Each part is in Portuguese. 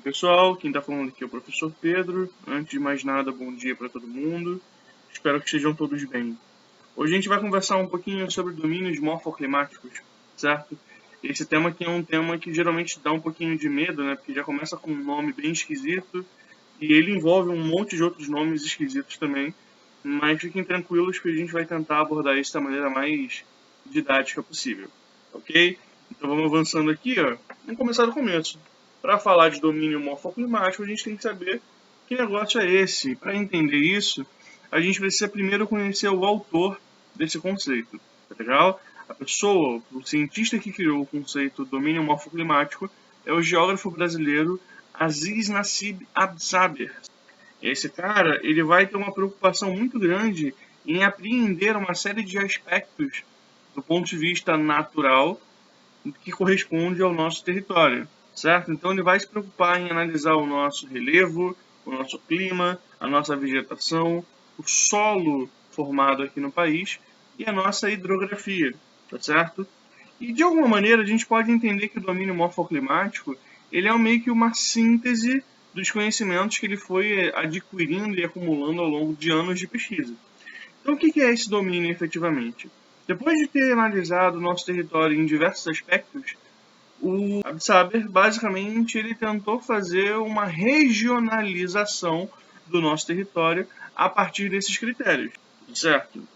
pessoal, quem está falando aqui é o professor Pedro. Antes de mais nada, bom dia para todo mundo. Espero que estejam todos bem. Hoje a gente vai conversar um pouquinho sobre domínios morfoclimáticos, certo? Esse tema aqui é um tema que geralmente dá um pouquinho de medo, né? Porque já começa com um nome bem esquisito e ele envolve um monte de outros nomes esquisitos também. Mas fiquem tranquilos que a gente vai tentar abordar isso da maneira mais didática possível, ok? Então vamos avançando aqui, ó. Vamos começar do começo. Para falar de domínio morfoclimático, a gente tem que saber que negócio é esse. Para entender isso, a gente precisa primeiro conhecer o autor desse conceito, tá legal? A pessoa, o cientista que criou o conceito domínio morfoclimático é o geógrafo brasileiro Aziz Nassib Absaber. Esse cara, ele vai ter uma preocupação muito grande em apreender uma série de aspectos do ponto de vista natural que corresponde ao nosso território, certo? Então ele vai se preocupar em analisar o nosso relevo, o nosso clima, a nossa vegetação, o solo formado aqui no país e a nossa hidrografia, tá certo? E de alguma maneira a gente pode entender que o domínio morfoclimático ele é meio que uma síntese dos conhecimentos que ele foi adquirindo e acumulando ao longo de anos de pesquisa. Então o que é esse domínio efetivamente? Depois de ter analisado o nosso território em diversos aspectos, o Absaber basicamente ele tentou fazer uma regionalização do nosso território a partir desses critérios, certo?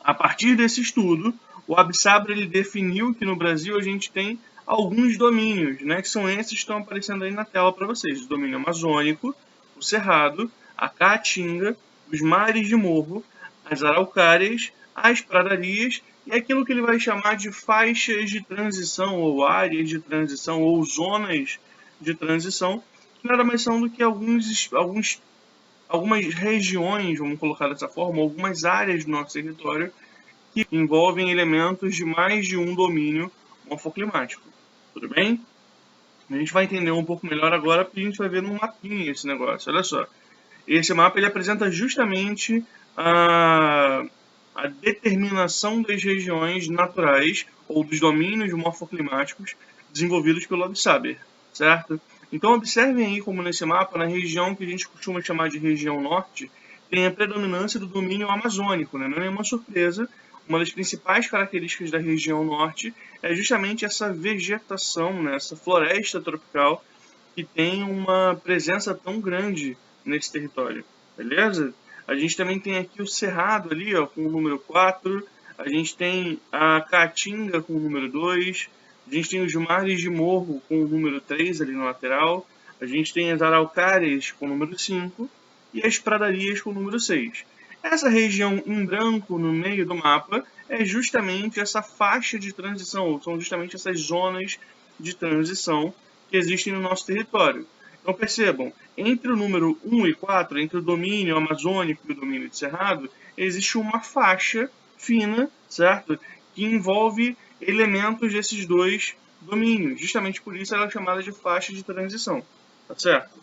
A partir desse estudo, o Absaber ele definiu que no Brasil a gente tem alguns domínios, né, que são esses que estão aparecendo aí na tela para vocês: o domínio amazônico, o cerrado, a caatinga, os mares de morro, as araucárias, as pradarias e aquilo que ele vai chamar de faixas de transição ou áreas de transição ou zonas de transição, que nada mais são do que algumas regiões, vamos colocar dessa forma, algumas áreas do nosso território que envolvem elementos de mais de um domínio morfoclimático. Tudo bem? A gente vai entender um pouco melhor agora porque a gente vai ver num mapinha esse negócio. Olha só. Esse mapa ele apresenta justamente a determinação das regiões naturais ou dos domínios morfoclimáticos desenvolvidos pelo Absaber, certo? Então observem aí como nesse mapa, na região que a gente costuma chamar de região norte, tem a predominância do domínio amazônico, né? Não é nenhuma surpresa. Uma das principais características da região norte é justamente essa vegetação, né? Essa floresta tropical que tem uma presença tão grande nesse território, beleza? A gente também tem aqui o Cerrado ali, ó, com o número 4, a gente tem a Caatinga com o número 2, a gente tem os mares de morro com o número 3 ali no lateral, a gente tem as araucárias com o número 5 e as pradarias com o número 6. Essa região em branco no meio do mapa é justamente essa faixa de transição, ou são justamente essas zonas de transição que existem no nosso território. Então percebam, entre o número 1 e 4, entre o domínio amazônico e o domínio de cerrado, existe uma faixa fina, certo? Que envolve elementos desses dois domínios. Justamente por isso ela é chamada de faixa de transição, tá certo?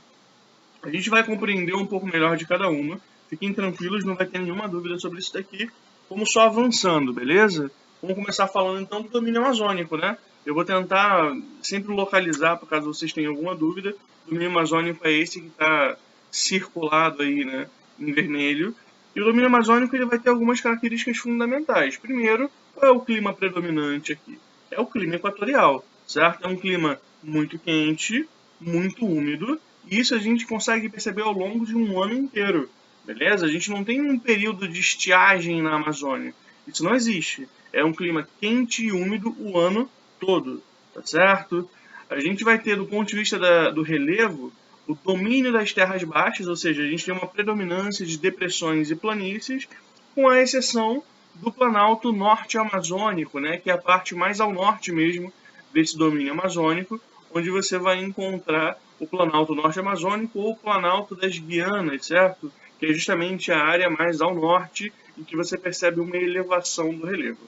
A gente vai compreender um pouco melhor de cada uma. Fiquem tranquilos, não vai ter nenhuma dúvida sobre isso daqui. Vamos só avançando, beleza? Vamos começar falando então do domínio amazônico, né? Eu vou tentar sempre localizar, por caso vocês tenham alguma dúvida. O domínio amazônico é esse que está circulado aí, né, em vermelho. E o domínio amazônico ele vai ter algumas características fundamentais. Primeiro, qual é o clima predominante aqui? É o clima equatorial, certo? É um clima muito quente, muito úmido. E isso a gente consegue perceber ao longo de um ano inteiro, beleza? A gente não tem um período de estiagem na Amazônia. Isso não existe. É um clima quente e úmido o ano todo, tá certo? A gente vai ter, do ponto de vista do relevo, o domínio das terras baixas, ou seja, a gente tem uma predominância de depressões e planícies, com a exceção do Planalto Norte Amazônico, né, que é a parte mais ao norte mesmo desse domínio amazônico, onde você vai encontrar o Planalto Norte Amazônico ou o Planalto das Guianas, certo? Que é justamente a área mais ao norte em que você percebe uma elevação do relevo,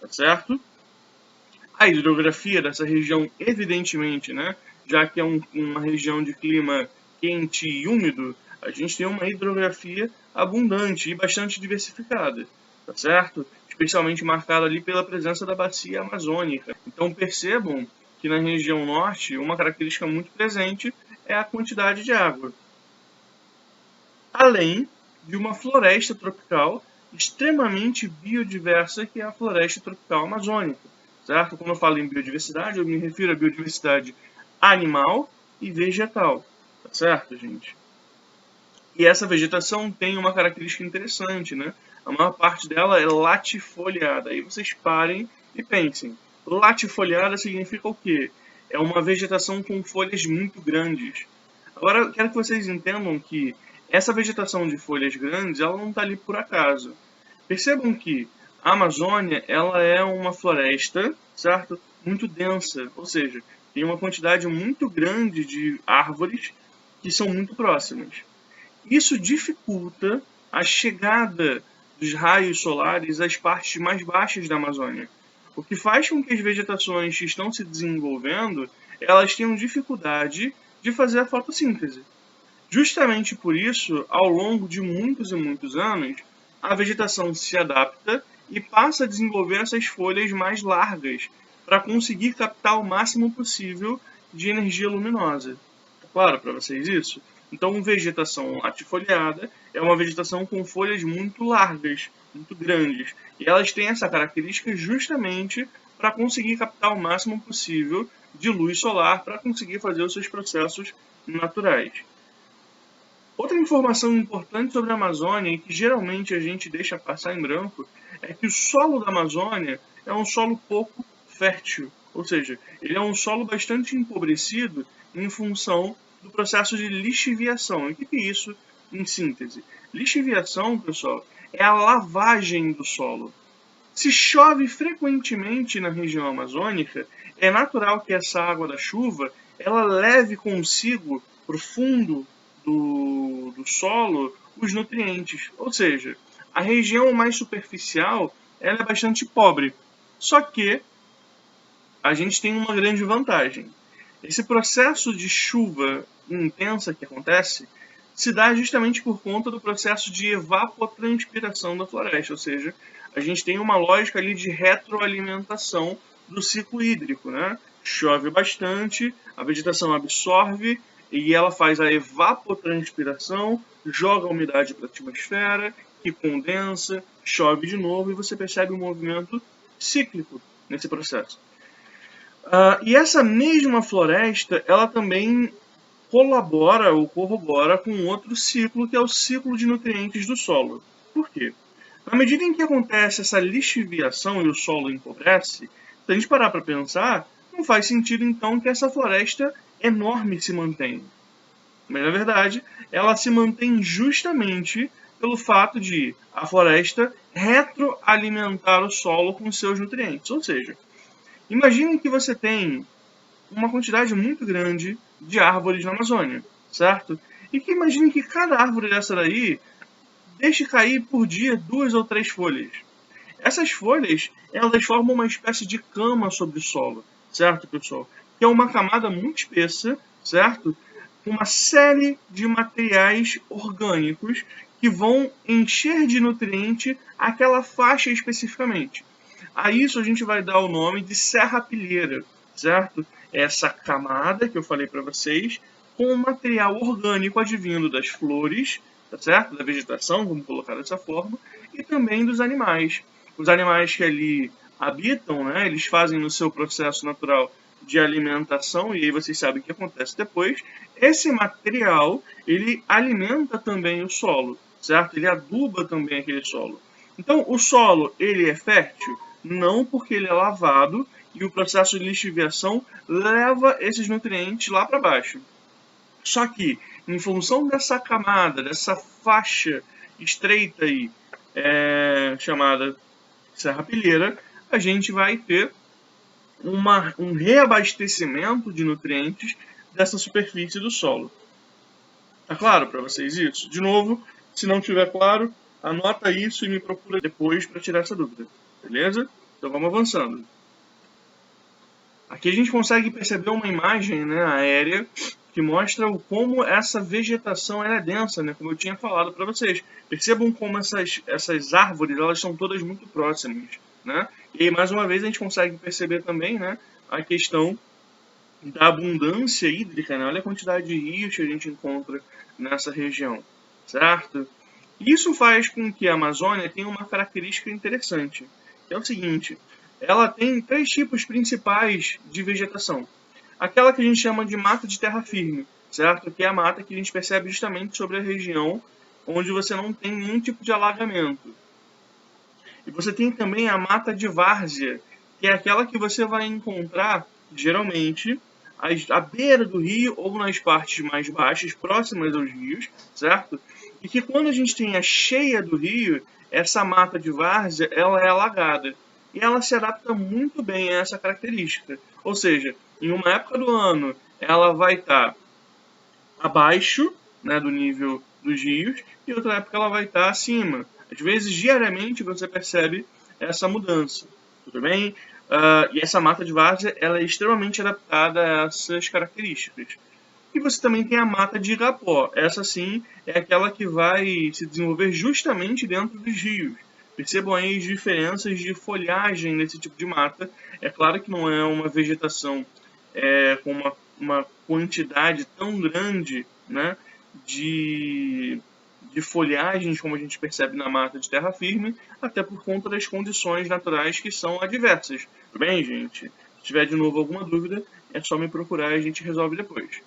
tá certo? A hidrografia dessa região, evidentemente, né, já que é uma região de clima quente e úmido, a gente tem uma hidrografia abundante e bastante diversificada, tá certo? Especialmente marcada ali pela presença da bacia amazônica. Então percebam que na região norte, uma característica muito presente é a quantidade de água. Além de uma floresta tropical extremamente biodiversa, que é a floresta tropical amazônica, certo? Quando eu falo em biodiversidade, eu me refiro à biodiversidade animal e vegetal, tá certo, gente? E essa vegetação tem uma característica interessante, né? A maior parte dela é latifoliada. Aí vocês parem e pensem. Latifoliada significa o quê? É uma vegetação com folhas muito grandes. Agora, eu quero que vocês entendam que essa vegetação de folhas grandes, ela não está ali por acaso. Percebam que a Amazônia, ela é uma floresta, certo? Muito densa, ou seja, tem uma quantidade muito grande de árvores que são muito próximas. Isso dificulta a chegada dos raios solares às partes mais baixas da Amazônia, o que faz com que as vegetações que estão se desenvolvendo, elas tenham dificuldade de fazer a fotossíntese. Justamente por isso, ao longo de muitos e muitos anos, a vegetação se adapta e passa a desenvolver essas folhas mais largas para conseguir captar o máximo possível de energia luminosa. Tá claro para vocês isso? Então, vegetação latifoliada é uma vegetação com folhas muito largas, muito grandes. E elas têm essa característica justamente para conseguir captar o máximo possível de luz solar para conseguir fazer os seus processos naturais. Outra informação importante sobre a Amazônia e que geralmente a gente deixa passar em branco é que o solo da Amazônia é um solo pouco fértil, ou seja, ele é um solo bastante empobrecido em função do processo de lixiviação. E o que é isso em síntese? Lixiviação, pessoal, é a lavagem do solo. Se chove frequentemente na região amazônica, é natural que essa água da chuva ela leve consigo para o fundo do solo os nutrientes. Ou seja, a região mais superficial ela é bastante pobre. Só que a gente tem uma grande vantagem. Esse processo de chuva intensa que acontece se dá justamente por conta do processo de evapotranspiração da floresta, ou seja, a gente tem uma lógica ali de retroalimentação do ciclo hídrico, né? Chove bastante, a vegetação absorve e ela faz a evapotranspiração, joga a umidade para a atmosfera, que condensa, chove de novo e você percebe um movimento cíclico nesse processo. E essa mesma floresta, ela também colabora ou corrobora com outro ciclo, que é o ciclo de nutrientes do solo. Por quê? Na medida em que acontece essa lixiviação e o solo empobrece, se a gente parar para pensar, não faz sentido então que essa floresta enorme se mantenha. Mas na verdade, ela se mantém justamente pelo fato de a floresta retroalimentar o solo com seus nutrientes. Ou seja, imagine que você tem uma quantidade muito grande de árvores na Amazônia, certo? E que imagine que cada árvore dessa daí deixe cair por dia 2 ou 3 folhas. Essas folhas, elas formam uma espécie de cama sobre o solo, certo, pessoal? Que é uma camada muito espessa, certo? Com uma série de materiais orgânicos que vão encher de nutriente aquela faixa especificamente. A isso a gente vai dar o nome de serrapilheira, certo? Essa camada que eu falei para vocês, com material orgânico advindo das flores, tá certo? Da vegetação, vamos colocar dessa forma, e também dos animais. Os animais que ali habitam, né, eles fazem no seu processo natural de alimentação, e aí vocês sabem o que acontece depois. Esse material, ele alimenta também o solo, certo? Ele aduba também aquele solo. Então, o solo, ele é fértil? Não, porque ele é lavado e o processo de lixiviação leva esses nutrientes lá para baixo. Só que, em função dessa camada, dessa faixa estreita aí, chamada serrapilheira, a gente vai ter um reabastecimento de nutrientes dessa superfície do solo. Tá claro para vocês isso? De novo, se não tiver claro, anota isso e me procura depois para tirar essa dúvida. Beleza? Então vamos avançando. Aqui a gente consegue perceber uma imagem, né, aérea que mostra como essa vegetação é densa, né, como eu tinha falado para vocês. Percebam como essas árvores elas são todas muito próximas, né? E aí, mais uma vez a gente consegue perceber também, né, a questão da abundância hídrica, né? Olha a quantidade de rios que a gente encontra nessa região, certo? Isso faz com que a Amazônia tenha uma característica interessante, que é o seguinte: ela tem 3 tipos principais de vegetação. Aquela que a gente chama de mata de terra firme, certo? Que é a mata que a gente percebe justamente sobre a região onde você não tem nenhum tipo de alagamento. E você tem também a mata de várzea, que é aquela que você vai encontrar, geralmente, à beira do rio ou nas partes mais baixas, próximas aos rios, certo? E que quando a gente tem a cheia do rio, essa mata de várzea, ela é alagada. E ela se adapta muito bem a essa característica. Ou seja, em uma época do ano, ela vai estar abaixo, né, do nível dos rios, e outra época ela vai estar acima. Às vezes, diariamente, você percebe essa mudança, tudo bem? E essa mata de várzea ela é extremamente adaptada a essas características. E você também tem a mata de igapó. Essa sim é aquela que vai se desenvolver justamente dentro dos rios. Percebam aí as diferenças de folhagem nesse tipo de mata. É claro que não é uma vegetação com uma quantidade tão grande, né, de, de folhagens como a gente percebe na mata de terra firme, até por conta das condições naturais que são adversas. Tudo bem, gente? Se tiver de novo alguma dúvida, é só me procurar e a gente resolve depois.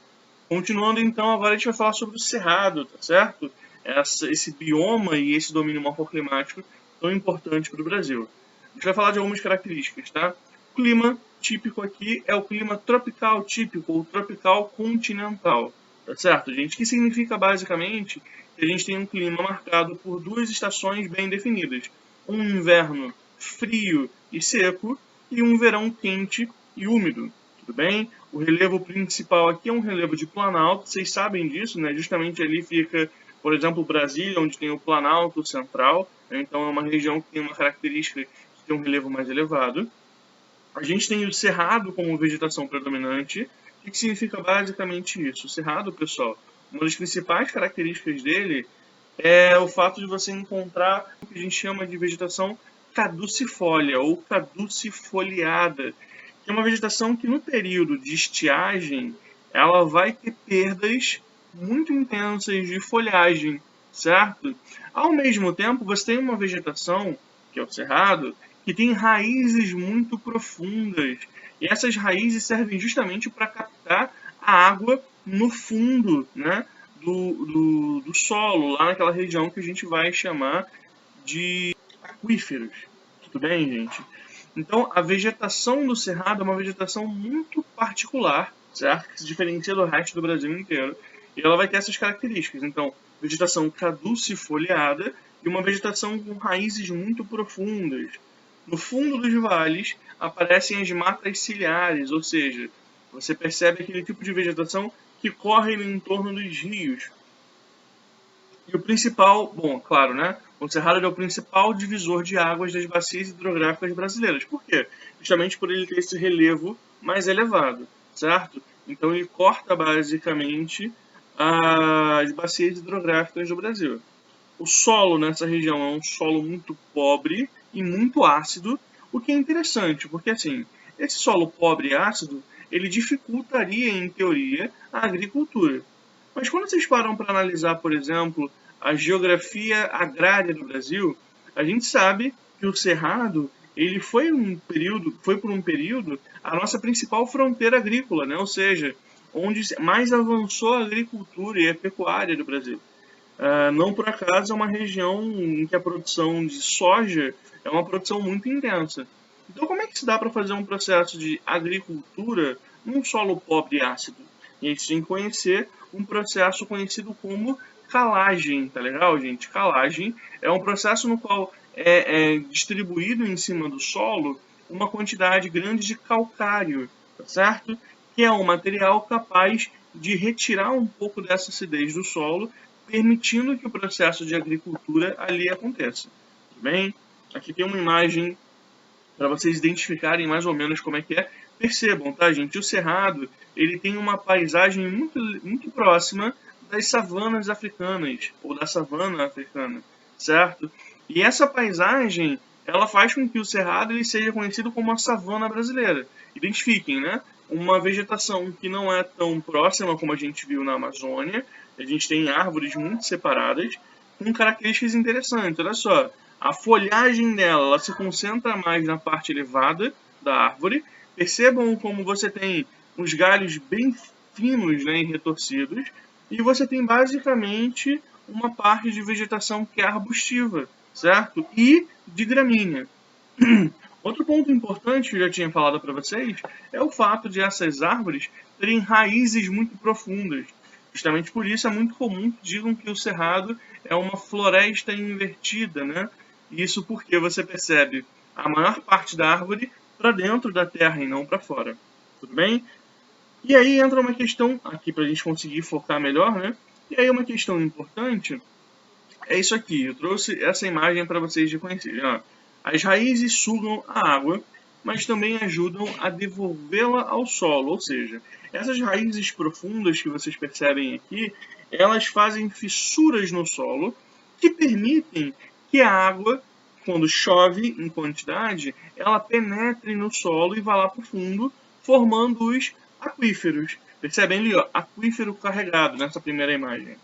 Continuando então, agora a gente vai falar sobre o cerrado, tá certo? Esse bioma e esse domínio morfoclimático tão importante para o Brasil. A gente vai falar de algumas características, tá? O clima típico aqui é o clima tropical típico ou tropical continental, tá certo, gente? Que significa basicamente que a gente tem um clima marcado por 2 estações bem definidas: um inverno frio e seco e um verão quente e úmido. Tudo bem? O relevo principal aqui é um relevo de planalto, vocês sabem disso, né? Justamente ali fica, por exemplo, Brasília, onde tem o Planalto Central, né? Então é uma região que tem uma característica de ter um relevo mais elevado. A gente tem o cerrado como vegetação predominante. O que significa basicamente isso? O cerrado, pessoal, uma das principais características dele é o fato de você encontrar o que a gente chama de vegetação caducifólia ou caducifoliada, que é uma vegetação que no período de estiagem ela vai ter perdas muito intensas de folhagem, certo? Ao mesmo tempo, você tem uma vegetação, que é o cerrado, que tem raízes muito profundas. E essas raízes servem justamente para captar a água no fundo, né, do solo, lá naquela região que a gente vai chamar de aquíferos. Tudo bem, gente? Então, a vegetação do Cerrado é uma vegetação muito particular, certo? Que se diferencia do resto do Brasil inteiro. E ela vai ter essas características. Então, vegetação caducifoliada e uma vegetação com raízes muito profundas. No fundo dos vales aparecem as matas ciliares, ou seja, você percebe aquele tipo de vegetação que corre no entorno dos rios. E o principal, bom, claro, né? O Cerrado é o principal divisor de águas das bacias hidrográficas brasileiras. Por quê? Justamente por ele ter esse relevo mais elevado, certo? Então ele corta basicamente as bacias hidrográficas do Brasil. O solo nessa região é um solo muito pobre e muito ácido, o que é interessante, porque assim, esse solo pobre e ácido, ele dificultaria, em teoria, a agricultura. Mas quando vocês param para analisar, por exemplo, a geografia agrária do Brasil, a gente sabe que o Cerrado ele foi por um período a nossa principal fronteira agrícola, né? Ou seja, onde mais avançou a agricultura e a pecuária do Brasil. Não por acaso é uma região em que a produção de soja é uma produção muito intensa. Então, como é que se dá para fazer um processo de agricultura num solo pobre e ácido? E a gente tem que conhecer um processo conhecido como calagem, tá legal, gente? Calagem é um processo no qual é distribuído em cima do solo uma quantidade grande de calcário, tá certo? Que é um material capaz de retirar um pouco dessa acidez do solo, permitindo que o processo de agricultura ali aconteça. Tudo bem? Aqui tem uma imagem para vocês identificarem mais ou menos como é que é. Percebam, tá, gente? O Cerrado ele tem uma paisagem muito, muito próxima das savanas africanas, ou da savana africana, certo? E essa paisagem, ela faz com que o Cerrado ele seja conhecido como a savana brasileira. Identifiquem, né? uma vegetação que não é tão próxima como a gente viu na Amazônia. A gente tem árvores muito separadas, com características interessantes. Olha só, a folhagem dela ela se concentra mais na parte elevada da árvore. Percebam como você tem os galhos bem finos, né, e retorcidos, e você tem basicamente uma parte de vegetação que é arbustiva, certo? E de gramínea. Outro ponto importante que eu já tinha falado para vocês é o fato de essas árvores terem raízes muito profundas. Justamente por isso é muito comum que digam que o cerrado é uma floresta invertida, né? Isso porque você percebe a maior parte da árvore para dentro da terra e não para fora. Tudo bem? E aí entra uma questão, aqui para a gente conseguir focar melhor, né? E aí uma questão importante é isso aqui. Eu trouxe essa imagem para vocês reconhecerem. Ó. As raízes sugam a água, mas também ajudam a devolvê-la ao solo. Ou seja, essas raízes profundas que vocês percebem aqui, elas fazem fissuras no solo que permitem que a água, quando chove em quantidade, ela penetre no solo e vá lá para o fundo, formando os aquíferos. Percebem ali, ó, aquífero carregado nessa primeira imagem.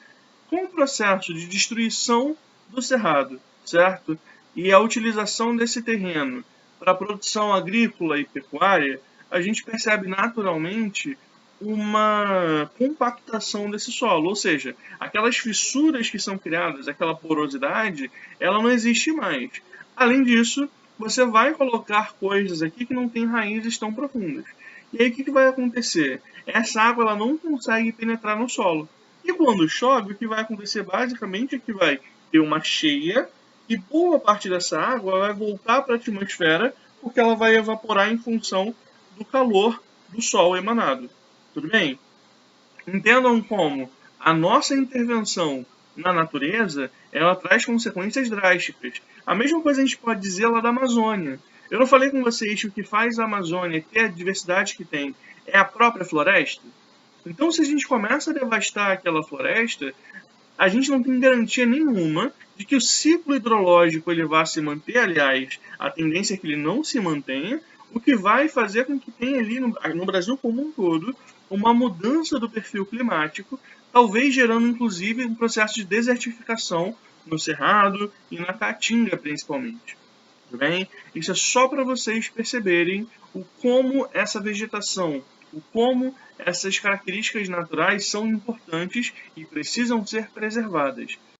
Com o processo de destruição do cerrado, certo? E a utilização desse terreno para a produção agrícola e pecuária, a gente percebe naturalmente uma compactação desse solo, ou seja, aquelas fissuras que são criadas, aquela porosidade, ela não existe mais. Além disso, você vai colocar coisas aqui que não têm raízes tão profundas. E aí o que vai acontecer? Essa água ela não consegue penetrar no solo. E quando chove, o que vai acontecer basicamente é que vai ter uma cheia e boa parte dessa água vai voltar para a atmosfera porque ela vai evaporar em função do calor do sol emanado. Tudo bem? Entendam como a nossa intervenção na natureza ela traz consequências drásticas. A mesma coisa a gente pode dizer lá da Amazônia. Eu não falei com vocês que o que faz a Amazônia ter a diversidade que tem é a própria floresta? Então, se a gente começa a devastar aquela floresta, a gente não tem garantia nenhuma de que o ciclo hidrológico ele vá se manter. Aliás, a tendência é que ele não se mantenha, o que vai fazer com que tenha ali no Brasil como um todo uma mudança do perfil climático, talvez gerando inclusive um processo de desertificação no Cerrado e na Caatinga principalmente. Tudo bem? Isso é só para vocês perceberem o como essa vegetação, o como essas características naturais são importantes e precisam ser preservadas.